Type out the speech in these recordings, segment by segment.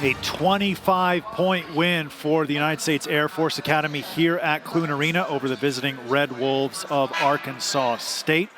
A 25-point win for the United States Air Force Academy here at Clune Arena over the visiting Red Wolves of Arkansas State.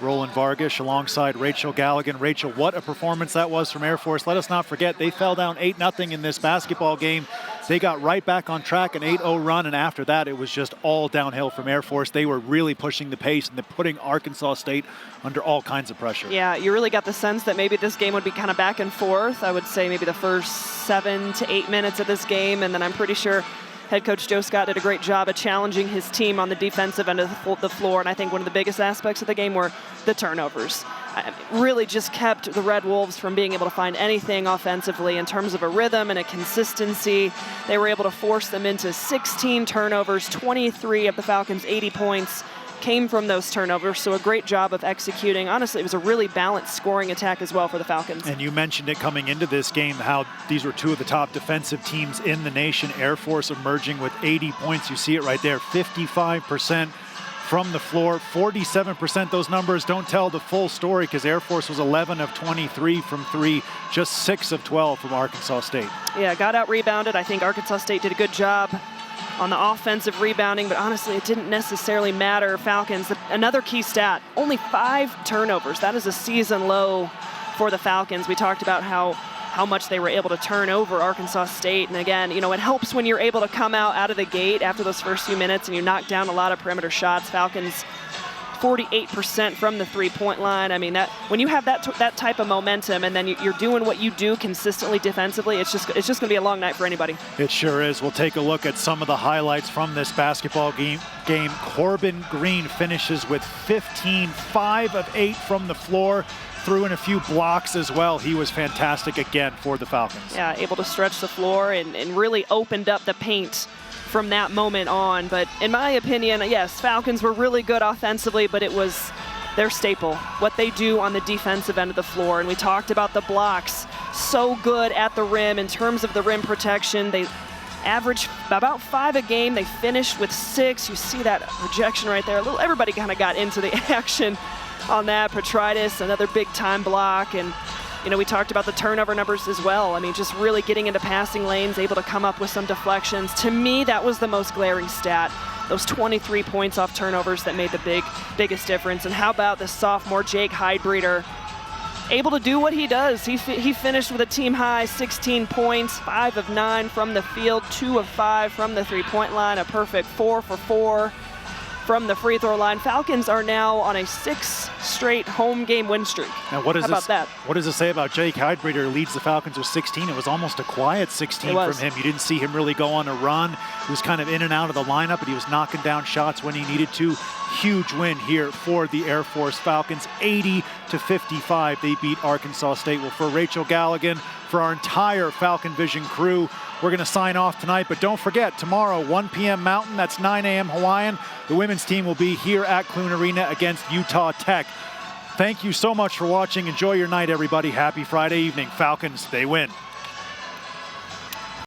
Roland Vargas alongside Rachel Galligan. Rachel, what a performance that was from Air Force. Let us not forget, they fell down 8-0 in this basketball game. They got right back on track, an 8-0 run, and after that, it was just all downhill from Air Force. They were really pushing the pace, and they're putting Arkansas State under all kinds of pressure. Yeah, you really got the sense that maybe this game would be kind of back and forth. I would say maybe the first 7 to 8 minutes of this game, and then I'm pretty sure head coach Joe Scott did a great job of challenging his team on the defensive end of the floor, and I think one of the biggest aspects of the game were the turnovers. Really just kept the Red Wolves from being able to find anything offensively in terms of a rhythm and a consistency. They were able to force them into 16 turnovers, 23 of the Falcons' 80 points came from those turnovers, so a great job of executing. Honestly, it was a really balanced scoring attack as well for the Falcons. And you mentioned it coming into this game, how these were two of the top defensive teams in the nation. Air Force emerging with 80 points. You see it right there, 55% from the floor, 47%. Those numbers don't tell the full story because Air Force was 11 of 23 from three, just 6 of 12 from Arkansas State. Yeah, got out-rebounded. I think Arkansas State did a good job on the offensive rebounding, but honestly, it didn't necessarily matter. Falcons, another key stat, only 5 turnovers. That is a season low for the Falcons. We talked about how much they were able to turn over Arkansas State. And again, you know, it helps when you're able to come out of the gate after those first few minutes and you knock down a lot of perimeter shots. Falcons 48% from the three-point line. I mean, that when you have that type of momentum and then you're doing what you do consistently defensively, it's just going to be a long night for anybody. It sure is. We'll take a look at some of the highlights from this basketball game. Corbin Green finishes with 15, 5 of 8 from the floor. Threw in a few blocks as well. He was fantastic again for the Falcons. Yeah, able to stretch the floor and really opened up the paint from that moment on. But in my opinion, yes, Falcons were really good offensively, but it was their staple, what they do on the defensive end of the floor. And we talked about the blocks, so good at the rim in terms of the rim protection. They average about 5 a game. They finished with 6. You see that projection right there. Everybody kind of got into the action on that. Petritis, another big time block. And you know, we talked about the turnover numbers as well. I mean, just really getting into passing lanes, able to come up with some deflections. To me, that was the most glaring stat. Those 23 points off turnovers that made the biggest difference. And how about the sophomore Jake Heidbreeder, able to do what he does. He finished with a team high 16 points, 5 of 9 from the field, 2 of 5 from the three-point line, a perfect 4 for 4 from the free throw line. Falcons are now on a 6 straight home game win streak. Now, what does it say about Jake Heidbreeder? Leads the Falcons with 16. It was almost a quiet 16 from him. You didn't see him really go on a run. He was kind of in and out of the lineup, but he was knocking down shots when he needed to. Huge win here for the Air Force Falcons, 80-55. They beat Arkansas State. Well, for Rachel Galligan, for our entire Falcon Vision crew, we're going to sign off tonight, but don't forget, tomorrow, 1 p.m. Mountain, that's 9 a.m. Hawaiian, the women's team will be here at Clune Arena against Utah Tech. Thank you so much for watching. Enjoy your night, everybody. Happy Friday evening. Falcons, they win.